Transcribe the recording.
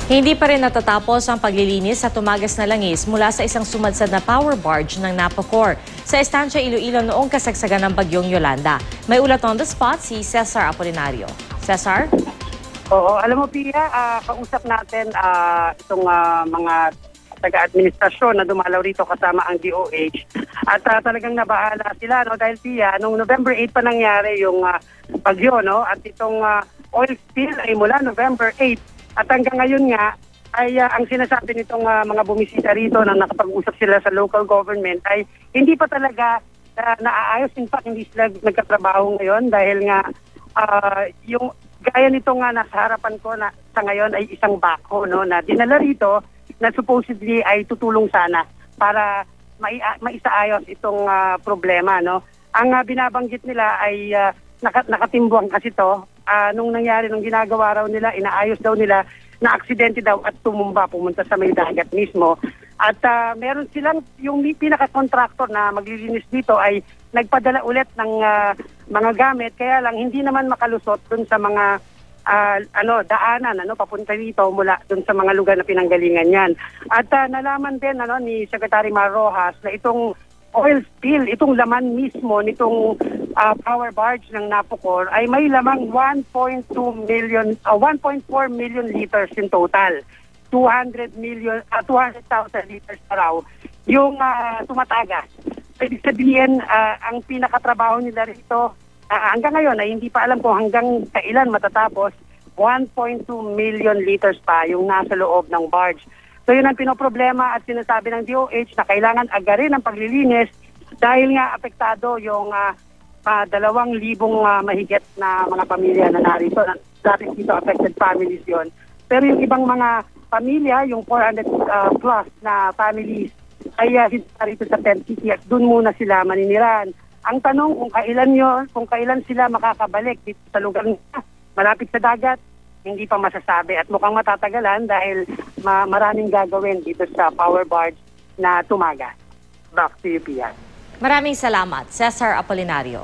Hindi pa rin natatapos ang paglilinis sa tumagas na langis mula sa isang sumadsad na power barge ng Napocor sa Estancia, Iloilo noong kasagsagan ng bagyong Yolanda. May ulat on the spot si Cesar Apolinario. Cesar? Oo, alam mo Pia, kausap natin itong mga taga-administrasyon na dumalaw rito kasama ang DOH at talagang nabahala sila, no? Dahil Pia, noong November 8 pa nangyari yung bagyo, no? At itong oil spill ay mula November 8 at hanggang ngayon nga ay ang sinasabi nitong mga bumisita rito na nakapag-usap sila sa local government ay hindi pa talaga naaayos. In fact, hindi sila nagkatrabaho ngayon dahil nga yung gaya nito nga nasa harapan ko na sa ngayon ay isang bako, no, na dinala rito na supposedly ay tutulong sana para maisaayos itong problema, no. Ang binabanggit nila ay nakatimbuang kasi to. Nung nangyari, nung ginagawa raw nila, inaayos daw nila, na aksidente daw at tumumba, pumunta sa may dagat mismo. At meron silang, yung pinaka-contractor na maglilinis dito ay nagpadala ulit ng mga gamit, kaya lang hindi naman makalusot dun sa mga daanan, papunta dito mula dun sa mga lugar na pinanggalingan yan. At nalaman din ni Secretary Mar Rojas na itong oil spill, itong laman mismo nitong power barge ng Napocor ay may lamang 1.4 million liters in total. 200,000 liters pa raw yung tumatagas. Ibig sabihin, ang pinakatrabaho nila rito hanggang ngayon ay hindi pa alam kung hanggang kailan matatapos. 1.2 million liters pa yung nasa loob ng barge. So yun ang pinoproblema at sinasabi ng DOH na kailangan agarin ang paglilinis dahil nga apektado yung 2,000 mahigit na mga pamilya na narito. Dati dito affected families yon. Pero yung ibang mga pamilya, yung 400 plus na families ay rito sa Tent City at doon muna sila maniniran. Ang tanong kung kailan sila makakabalik dito sa lugar na malapit sa dagat, hindi pa masasabi at mukhang matatagalan dahil maraming gagawin dito sa power barge na tumagas. Back to you, Pia. Maraming salamat, Cesar Apolinario.